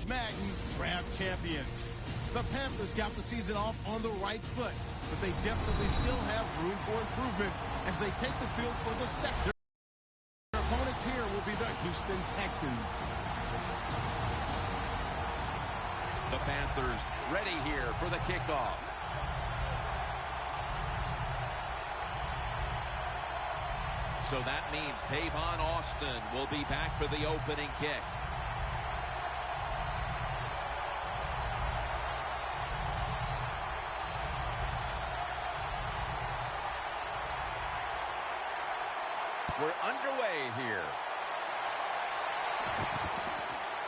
Madden draft champions. The Panthers got the season off on the right foot, but they definitely still have room for improvement as they take the field for the sector. Their opponents here will be the Houston Texans. The Panthers ready here for the kickoff. So that means Tavon Austin will be back for the opening kick. We're underway here.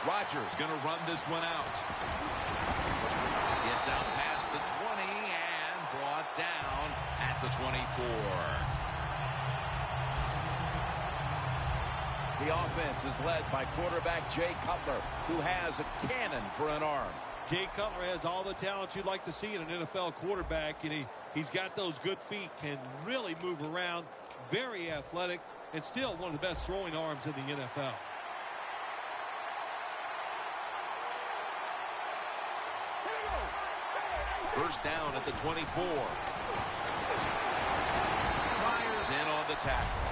Rodgers going to run this one out. Gets out past the 20 and brought down at the 24. The offense is led by quarterback Jay Cutler, who has a cannon for an arm. Jay Cutler has all the talent you'd like to see in an NFL quarterback, and he's got those good feet, can really move around, very athletic, and still one of the best throwing arms in the NFL. First down at the 24. Flyers in on the tackle.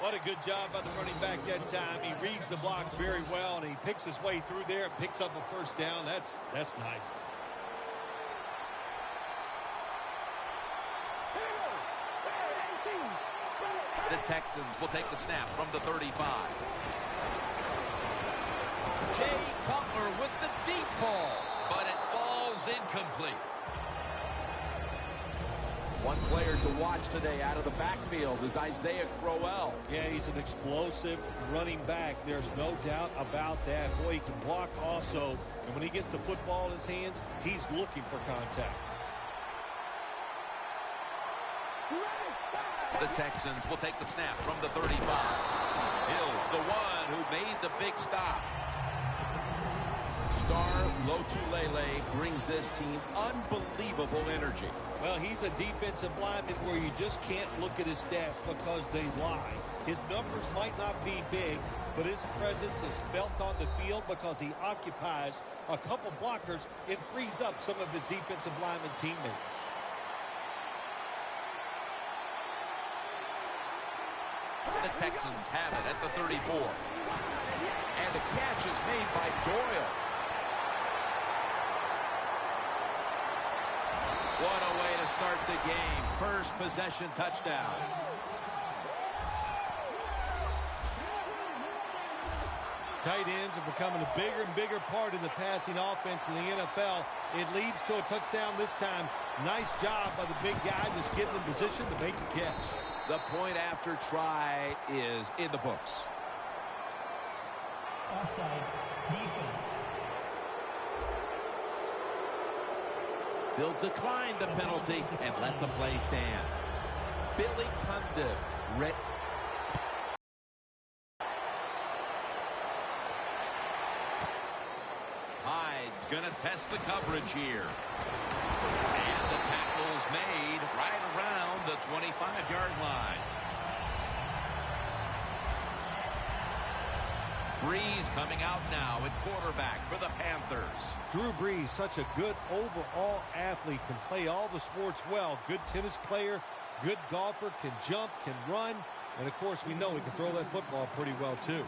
What a good job by the running back that time. He reads the blocks very well, and he picks his way through there and picks up a first down. That's nice. The Texans will take the snap from the 35. Jay Cutler with the deep ball, but it falls incomplete. One player to watch today out of the backfield is Isaiah Crowell. Yeah, he's an explosive running back. There's no doubt about that. Boy, he can block also. And when he gets the football in his hands, he's looking for contact. The Texans will take the snap from the 35. Hill's the one who made the big stop. Star Lotulelei brings this team unbelievable energy. Well, he's a defensive lineman where you just can't look at his stats because they lie. His numbers might not be big, but his presence is felt on the field because he occupies a couple blockers and frees up some of his defensive lineman teammates. The Texans have it at the 34. And the catch is made by Doyle. What a way to start the game. First possession touchdown. Tight ends are becoming a bigger and bigger part of the passing offense in the NFL. It leads to a touchdown this time. Nice job by the big guy just getting in position to make the catch. The point after try is in the books. Offside, defense. They'll decline the penalty and let the play stand. Billy Cundiff. Hyde's going to test the coverage here. And the tackle's made right around the 25-yard line. Breeze coming out now at quarterback for the Panthers. Drew Brees, such a good overall athlete, can play all the sports well. Good tennis player, good golfer, can jump, can run, and of course we know he can throw that football pretty well too.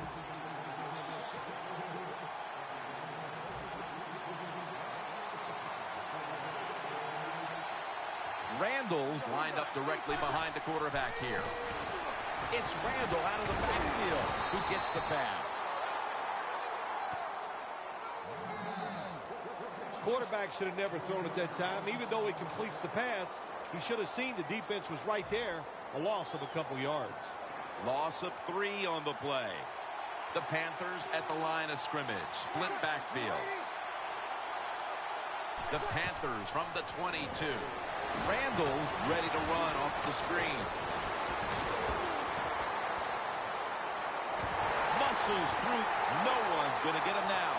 Randall's lined up directly behind the quarterback here. It's Randall out of the backfield who gets the pass. Quarterback should have never thrown at that time. Even though he completes the pass, he should have seen the defense was right there. A loss of a couple yards. Loss of 3 on the play. The Panthers at the line of scrimmage. Split backfield. The Panthers from the 22. Randall's ready to run off the screen. Muscles through. No one's going to get him now.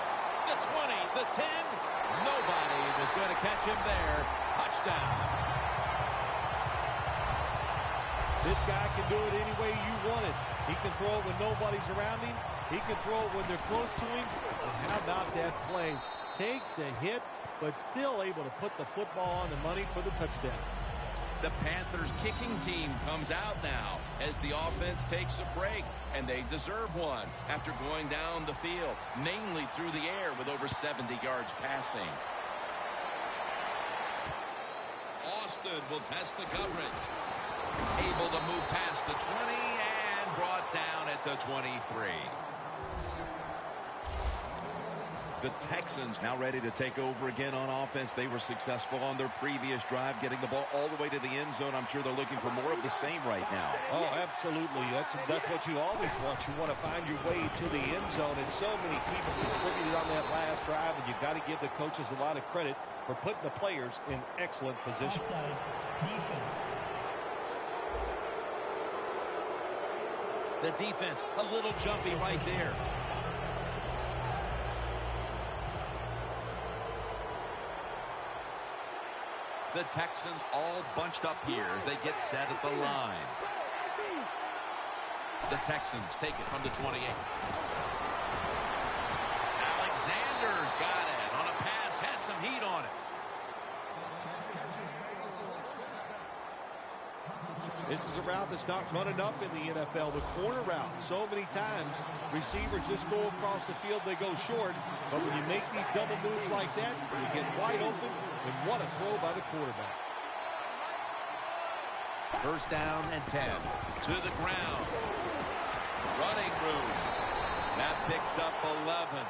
The 20, the 10. Nobody was going to catch him there. Touchdown. This guy can do it any way you want it. He can throw it when nobody's around him. He can throw it when they're close to him. And how about that play? Takes the hit, but still able to put the football on the money for the touchdown. The Panthers kicking team comes out now as the offense takes a break, and they deserve one after going down the field, mainly through the air with over 70 yards passing. Austin will test the coverage. Able to move past the 20 and brought down at the 23. The Texans now ready to take over again on offense. They were successful on their previous drive, getting the ball all the way to the end zone. I'm sure they're looking for more of the same right now. Oh, absolutely. That's what you always want. You want to find your way to the end zone, and so many people contributed on that last drive, and you've got to give the coaches a lot of credit for putting the players in excellent position. Offside. Defense. The defense, a little jumpy right there. The Texans all bunched up here as they get set at the line. The Texans take it from the 28. Alexander's got it on a pass, had some heat on it. This is a route that's not run enough in the NFL, the corner route. So many times, receivers just go across the field, they go short. But when you make these double moves like that, you get wide open, and what a throw by the quarterback. First down and 10. To the ground. Running room. That picks up 11.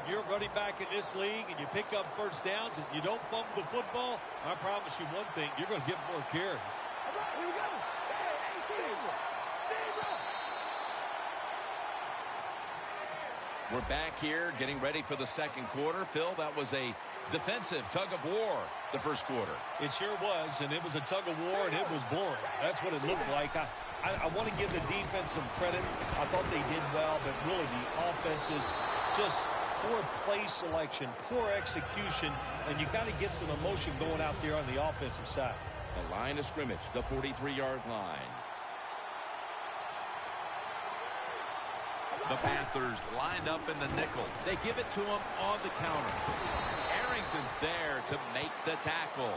You're running back in this league and you pick up first downs and you don't fumble the football, I promise you one thing, you're going to get more carries. We're back here getting ready for the second quarter. Phil, that was a defensive tug of war the first quarter. It sure was, and it was a tug of war, and it was boring. That's what it looked like. I want to give the defense some credit. I thought they did well, but really the offenses just poor play selection, poor execution, and you got to get some emotion going out there on the offensive side. The line of scrimmage, the 43-yard line. The Panthers lined up in the nickel. They give it to him on the counter. Arrington's there to make the tackle.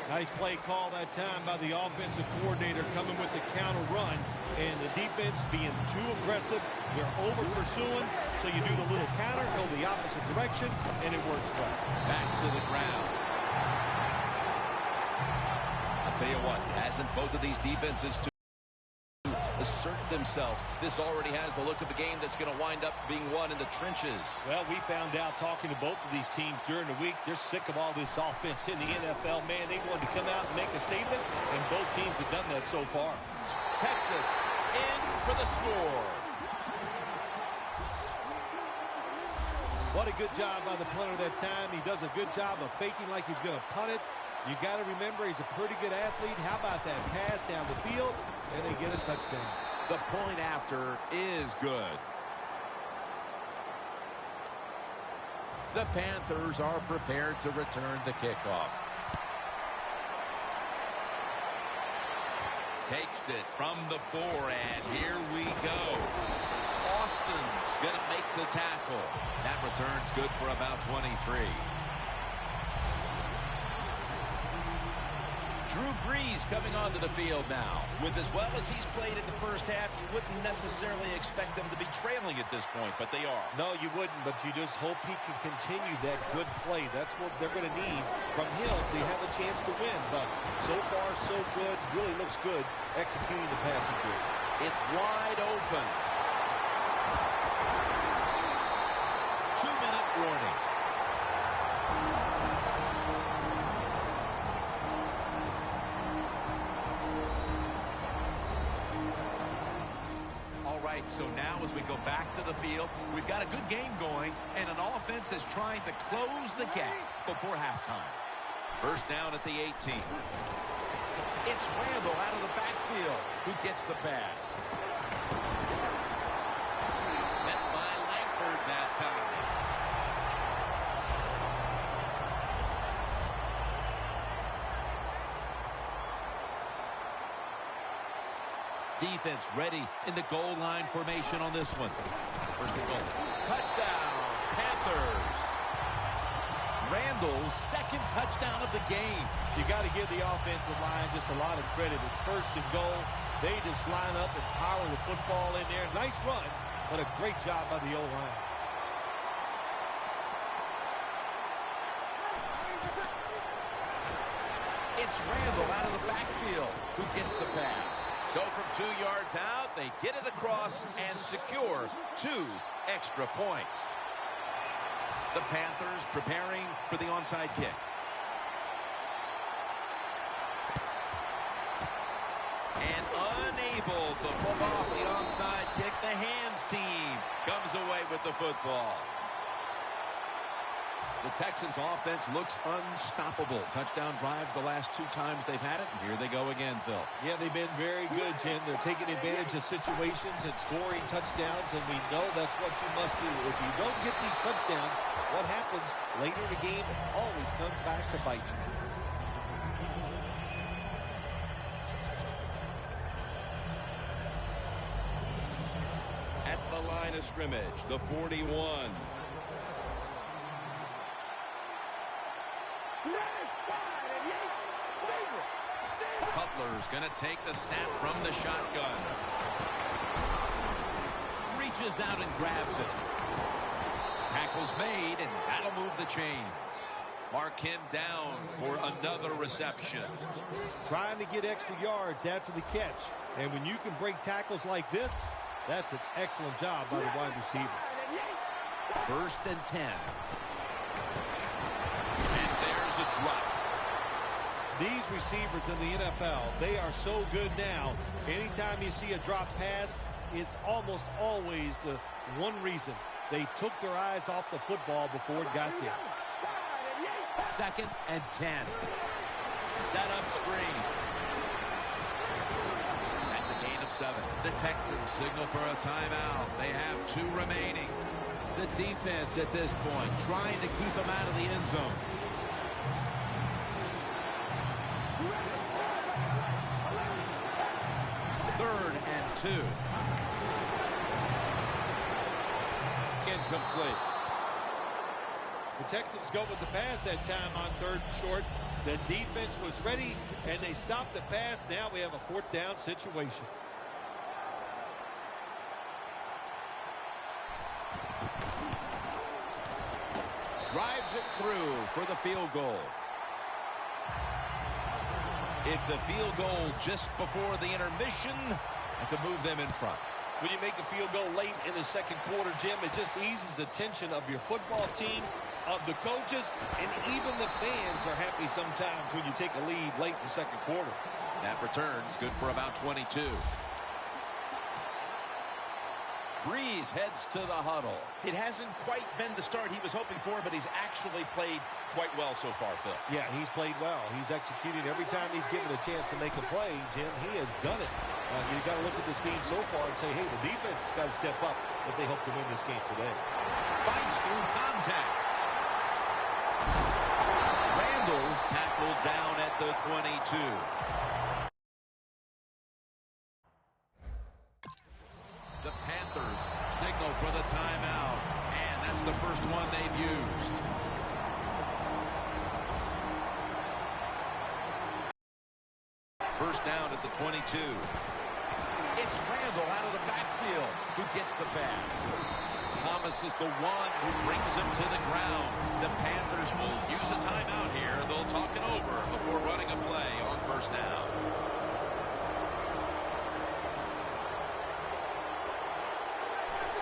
Nice play call that time by the offensive coordinator coming with the counter run, and the defense being too aggressive. They're over pursuing, so you do the little counter, go the opposite direction, and it works well. Back to the ground. I'll tell you what, hasn't both of these defenses assert themselves? This already has the look of a game that's going to wind up being won in the trenches. Well, we found out talking to both of these teams during the week, they're sick of all this offense in the NFL. Man, they wanted to come out and make a statement, and both teams have done that so far. Texans in for the score. What a good job by the punter that time. He does a good job of faking like he's going to punt it. You got to remember he's a pretty good athlete. How about that pass down the field? And they get a touchdown. The point after is good. The Panthers are prepared to return the kickoff. Takes it from the 4, and here we go. Austin's going to make the tackle. That return's good for about 23. Drew Brees coming onto the field now. With as well as he's played in the first half, you wouldn't necessarily expect them to be trailing at this point, but they are. No, you wouldn't, but you just hope he can continue that good play. That's what they're going to need from him to have a chance to win. But so far, so good. Really looks good executing the passing game. It's wide open. 2-minute warning. So now as we go back to the field, we've got a good game going and an offense that's trying to close the gap before halftime. First down at the 18. It's Randall out of the backfield who gets the pass. Met by Langford that time. Defense ready in the goal line formation on this one. First and goal. Touchdown, Panthers. Randall's second touchdown of the game. You got to give the offensive line just a lot of credit. It's first and goal. They just line up and power the football in there. Nice run, but a great job by the O-line. It's Randall out of the backfield who gets the pass. So from 2 yards out, they get it across and secure 2 extra points. The Panthers preparing for the onside kick. And unable to pull off the onside kick, the hands team comes away with the football. The Texans offense looks unstoppable. Touchdown drives the last 2 times they've had it. And here they go again, Phil. Yeah, they've been very good, Jim. They're taking advantage of situations and scoring touchdowns, and we know that's what you must do. If you don't get these touchdowns, what happens later in the game, it always comes back to bite you. At the line of scrimmage, the 41. Cutler's going to take the snap from the shotgun. Reaches out and grabs it. Tackle's made, and that'll move the chains. Mark him down for another reception. Trying to get extra yards after the catch. And when you can break tackles like this, that's an excellent job by the wide receiver. First and 10. And there's a drop. These receivers in the NFL, they are so good now. Anytime you see a drop pass, it's almost always the one reason. They took their eyes off the football before it got there. Second and 10. Set up screen. That's a gain of 7. The Texans signal for a timeout. They have 2 remaining. The defense at this point trying to keep them out of the end zone. Third and 2. Incomplete. The Texans go with the pass that time on 3rd and short. The defense was ready, and they stopped the pass. Now we have a 4th down situation. Drives it through for the field goal. It's a field goal just before the intermission to move them in front. When you make a field goal late in the 2nd quarter, Jim, it just eases the tension of your football team, of the coaches, and even the fans are happy sometimes when you take a lead late in the 2nd quarter. That return's good for about 22. Breeze heads to the huddle. It hasn't quite been the start he was hoping for, but he's actually played quite well so far, Phil. Yeah, he's played well. He's executed every time he's given a chance to make a play, Jim. He has done it. You've got to look at this game so far and say, hey, the defense has got to step up if they hope to win this game today. Fights through contact. Randall's tackled down at the 22. The Panthers signal for the timeout, and that's the first one they've used. First down at the 22. It's Randall out of the backfield who gets the pass. Thomas is the one who brings him to the ground. The Panthers will use a timeout here. They'll talk it over before running a play on first down.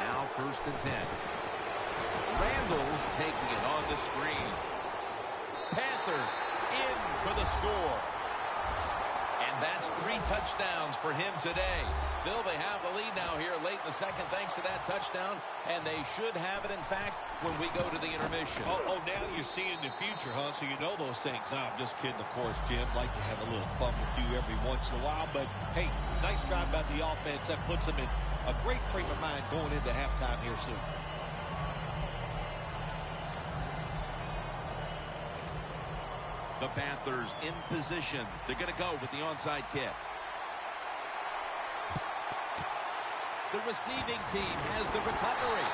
Now 1st and 10. Randall's taking it on the screen. Panthers in for the score. And that's 3 touchdowns for him today. Phil, they have the lead now here late in the 2nd thanks to that touchdown. And they should have it, in fact, when we go to the intermission. Oh, now you're seeing the future, huh? So you know those things. No, I'm just kidding, of course, Jim. Like to have a little fun with you every once in a while. But, hey, nice drive by the offense. That puts them in a great frame of mind going into halftime here soon. The Panthers in position. They're going to go with the onside kick. The receiving team has the recovery.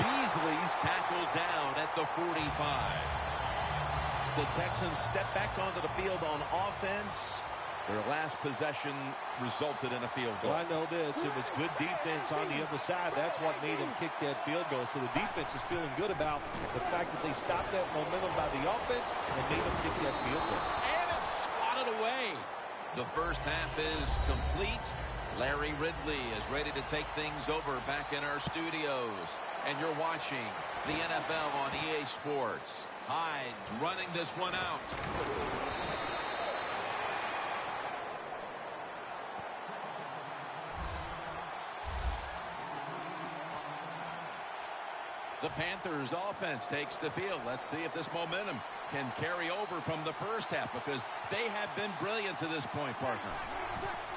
Beasley's tackled down at the 45. The Texans step back onto the field on offense. Their last possession resulted in a field goal. Well, I know this. It was good defense on the other side. That's what made them kick that field goal. So the defense is feeling good about the fact that they stopped that momentum by the offense and made them kick that field goal. And it's swatted away. The first half is complete. Larry Ridley is ready to take things over back in our studios. And you're watching the NFL on EA Sports. Hyde's running this one out. The Panthers offense takes the field. Let's see if this momentum can carry over from the first half, because they have been brilliant to this point, partner.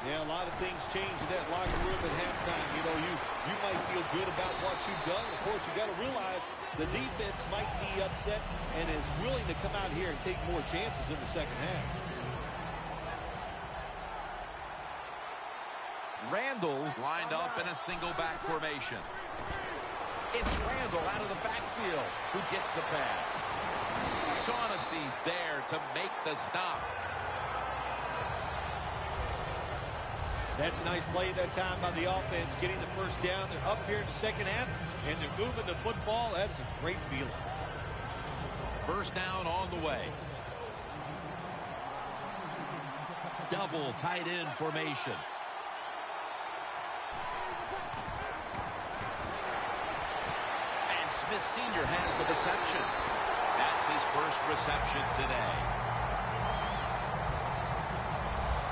Yeah, a lot of things change in that locker room at halftime. You know, you might feel good about what you've done. Of course, you got to realize the defense might be upset and is willing to come out here and take more chances in the second half. Randall's lined up in a single back formation. It's Randall out of the backfield who gets the pass. Shaughnessy's there to make the stop. That's a nice play that time by the offense, getting the first down. They're up here in the second half, and they're moving the football. That's a great feeling. First down on the way. Double tight end formation. Smith Sr. has the reception. That's his first reception today.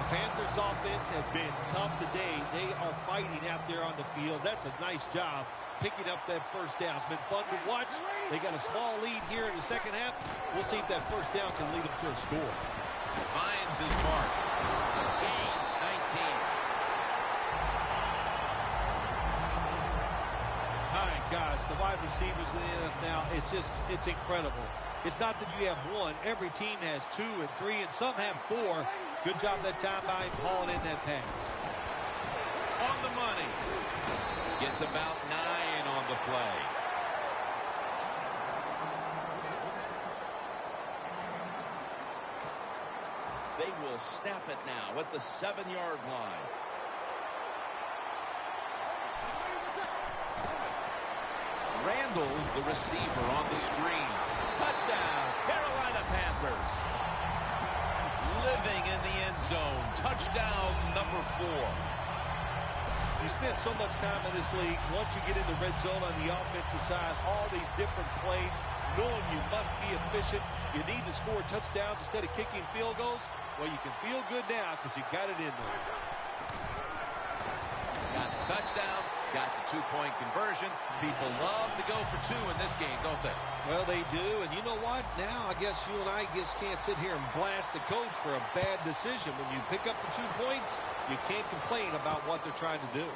The Panthers offense has been tough today. They are fighting out there on the field. That's a nice job picking up that first down. It's been fun to watch. They got a small lead here in the second half. We'll see if that first down can lead them to a score. Finds his mark. Gains 19. Gosh, the wide receivers in the NFL, it's incredible. It's not that you have one. Every team has 2 and 3, and some have 4. Good job that time by him hauling in that pass. On the money. Gets about 9 on the play. They will snap it now at the 7-yard line. Randall's the receiver on the screen. Touchdown, Carolina Panthers. Living in the end zone. Touchdown number 4. You spend so much time in this league. Once you get in the red zone on the offensive side, all these different plays, knowing you must be efficient. You need to score touchdowns instead of kicking field goals. Well, you can feel good now because you got it in there. Got the touchdown. Got the 2-point conversion. People love to go for 2 in this game, don't they? Well, they do. And you know what? Now I guess you and I just can't sit here and blast the coach for a bad decision. When you pick up the 2 points, you can't complain about what they're trying to do.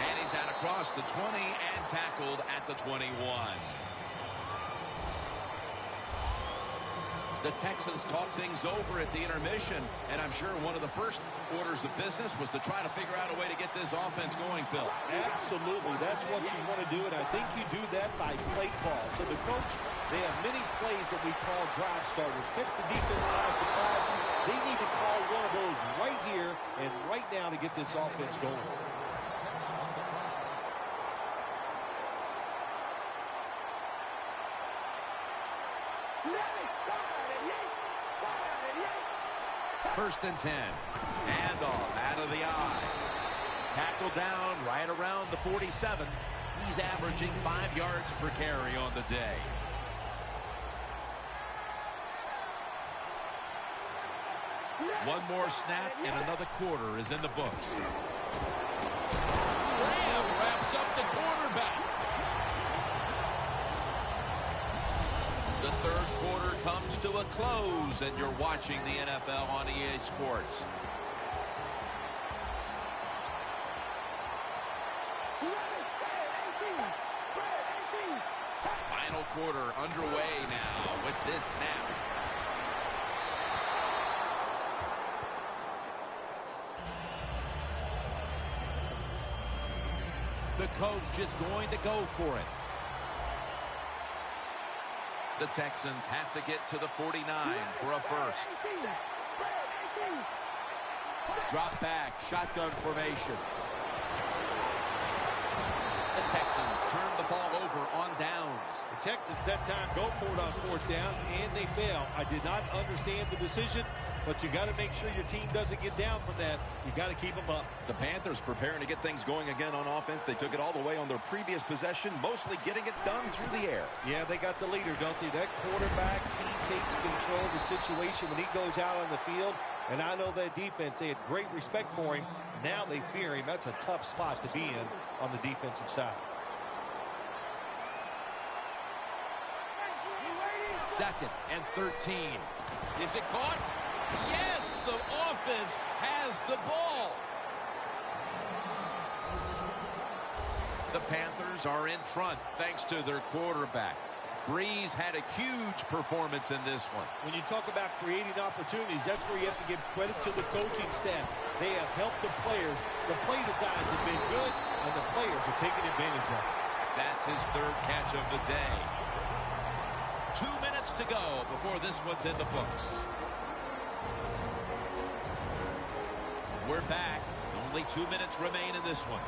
And he's out across the 20 and tackled at the 21. The Texans talk things over at the intermission, and I'm sure one of the first orders of business was to try to figure out a way to get this offense going, Phil. Absolutely. That's what you want to do, and I think you do that by play call. So the coach, they have many plays that we call drive starters. Catch the defense by surprise. They need to call one of those right here and right now to get this offense going. First and 10. Handoff out of the eye. Tackle down right around the 47. He's averaging 5 yards per carry on the day. One more snap and another quarter is in the books. Graham wraps up the quarterback. The third quarter comes to a close, and you're watching the NFL on EA Sports. Final quarter underway now with this snap. The coach is going to go for it. The Texans have to get to the 49 for a first. Drop back, shotgun formation. The Texans turn the ball over on downs. The Texans that time go for it on fourth down, and they fail. I did not understand the decision, but you got to make sure your team doesn't get down from that. You got to keep them up. The Panthers preparing to get things going again on offense. They took it all the way on their previous possession, mostly getting it done through the air. Yeah, they got the leader, don't they? That quarterback, he takes control of the situation when he goes out on the field. And I know that defense, they had great respect for him. Now they fear him. That's a tough spot to be in on the defensive side. Second and 13. Is it caught? Yes, the offense has the ball. The Panthers are in front thanks to their quarterback. Breeze had a huge performance in this one. When you talk about creating opportunities, that's where you have to give credit to the coaching staff. They have helped the players. The play designs have been good, and the players are taking advantage of it. That's his third catch of the day. 2 minutes to go before this one's in the books. We're back. Only 2 minutes remain in this one.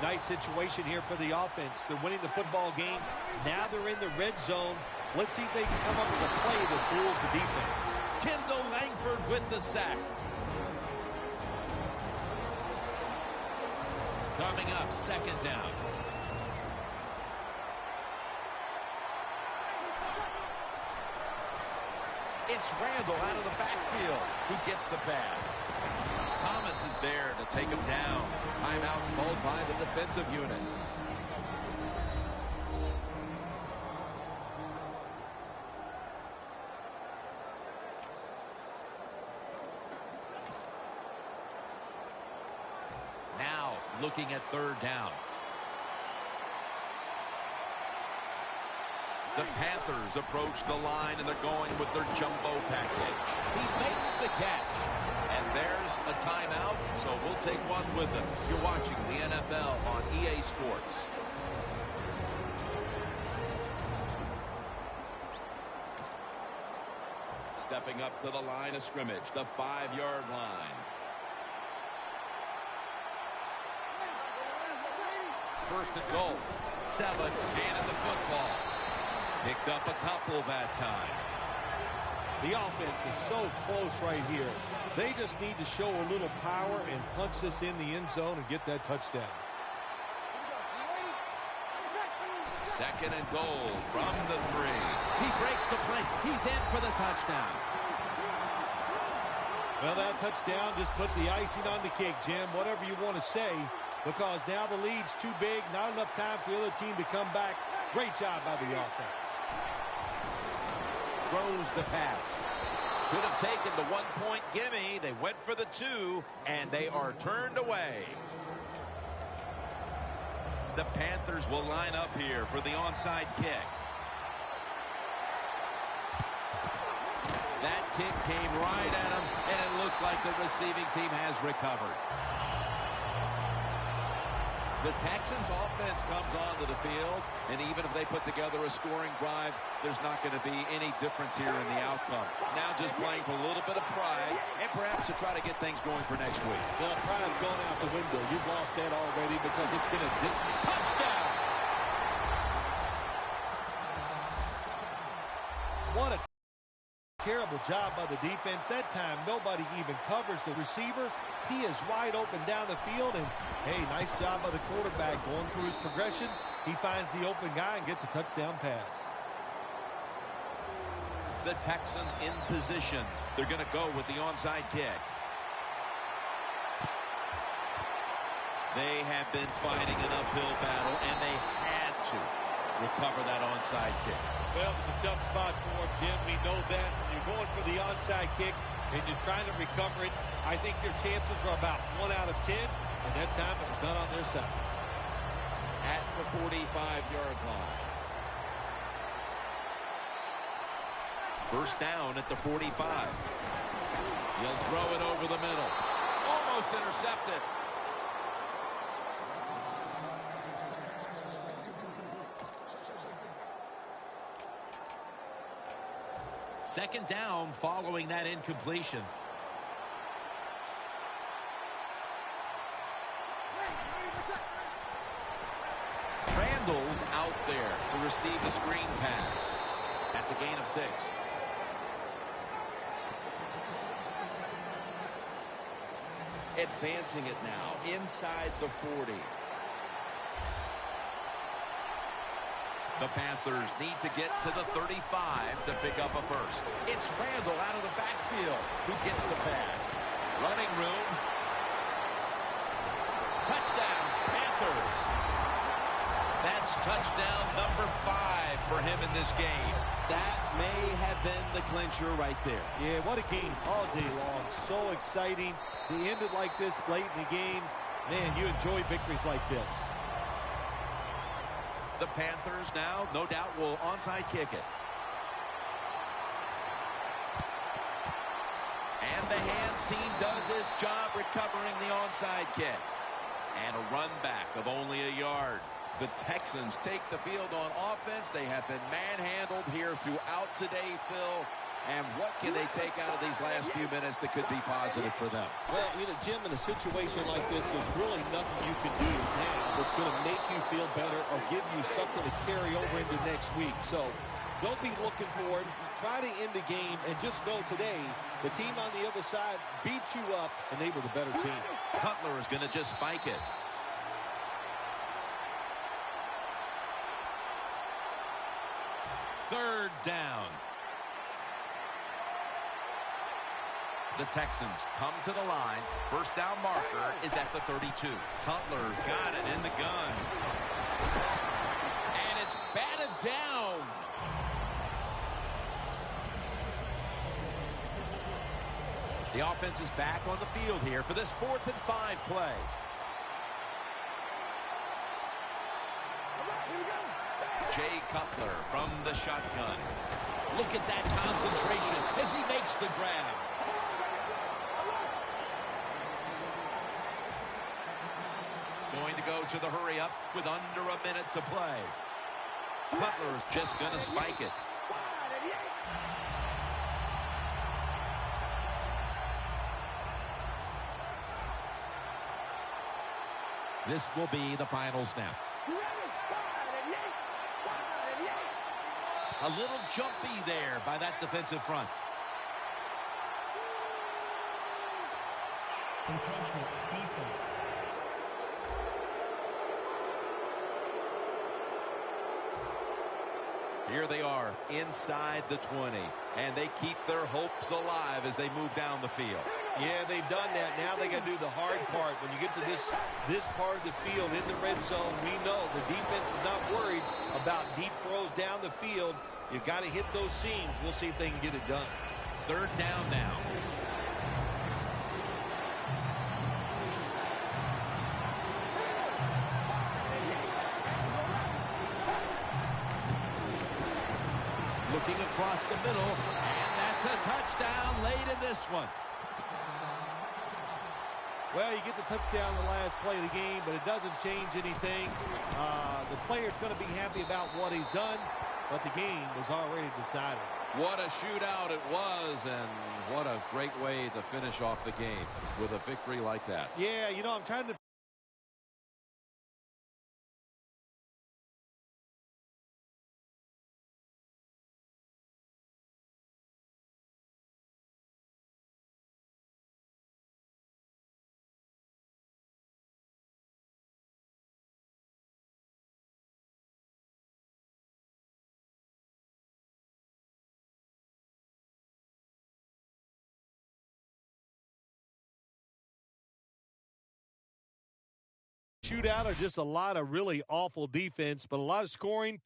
Nice situation here for the offense. They're winning the football game. Now they're in the red zone. Let's see if they can come up with a play that fools the defense. Kendall Langford with the sack. Coming up, second down. It's Randall out of the backfield who gets the pass. Thomas is there to take him down. Timeout called by the defensive unit. Now looking at third down. The Panthers approach the line, and they're going with their jumbo package. He makes the catch. And there's a timeout, so we'll take one with them. You're watching the NFL on EA Sports. Stepping up to the line of scrimmage, the 5-yard line. First and goal. 7's handed the football. Picked up a couple that time. The offense is so close right here. They just need to show a little power and punch this in the end zone and get that touchdown. Second and goal from the 3. He breaks the play. He's in for the touchdown. Well, that touchdown just put the icing on the cake, Jim, whatever you want to say, because now the lead's too big, not enough time for the other team to come back. Great job by the offense. Throws the pass. Could have taken the 1-point gimme. They went for the 2, and they are turned away. The Panthers will line up here for the onside kick. That kick came right at him, and it looks like the receiving team has recovered. The Texans offense comes onto the field, and even if they put together a scoring drive, there's not going to be any difference here in the outcome. Now just playing for a little bit of pride, and perhaps to try to get things going for next week. Well, pride's gone out the window. You've lost that already because it's been a touchdown! What a terrible job by the defense. That time, nobody even covers the receiver. He is wide open down the field, and, hey, nice job by the quarterback going through his progression. He finds the open guy and gets a touchdown pass. The Texans in position. They're going to go with the onside kick. They have been fighting an uphill battle, and they had to recover that onside kick. Well, it's a tough spot for him, Jim. We know that. When you're going for the onside kick and you're trying to recover it, I think your chances are about 1 out of 10, and that time it was not on their side. At the 45-yard line. First down at the 45. He'll throw it over the middle. Almost intercepted. Second down following that incompletion. Randall's out there to receive the screen pass. That's a gain of 6. Advancing it now inside the 40. The Panthers need to get to the 35 to pick up a first. It's Randall out of the backfield who gets the pass. Running room. Touchdown, Panthers. That's touchdown number 5 for him in this game. That may have been the clincher right there. Yeah, what a game all day long. So exciting to end it like this late in the game. Man, you enjoy victories like this. The Panthers now, no doubt, will onside kick it. And the hands team does his job recovering the onside kick. And a run back of only a yard. The Texans take the field on offense. They have been manhandled here throughout today, Phil. And what can they take out of these last few minutes that could be positive for them? Well, you know, Jim, in a situation like this, there's really nothing you can do now that's going to make you feel better or give you something to carry over into next week. So don't be looking for it. Try to end the game and just know today the team on the other side beat you up and they were the better team. Cutler is going to just spike it. Third down. The Texans come to the line. First down marker is at the 32. Cutler's got it in the gun. And it's batted down. The offense is back on the field here for this 4th and 5 play. Jay Cutler from the shotgun. Look at that concentration as he makes the grab. Going to go to the hurry-up with under a minute to play. Cutler's just going to spike it. This will be the final snap. A little jumpy there by that defensive front. Encroachment defense. Here they are inside the 20, and they keep their hopes alive as they move down the field. Yeah, they've done that. Now they got to do the hard part. When you get to this part of the field in the red zone, we know the defense is not worried about deep throws down the field. You've got to hit those seams. We'll see if they can get it done. Third down now. Looking across the middle, and that's a touchdown late in this one. Well, you get the touchdown in the last play of the game, but it doesn't change anything. The player's going to be happy about what he's done, but the game was already decided. What a shootout it was, and what a great way to finish off the game with a victory like that. Yeah, you know, I'm trying to shootout or just a lot of really awful defense, but a lot of scoring.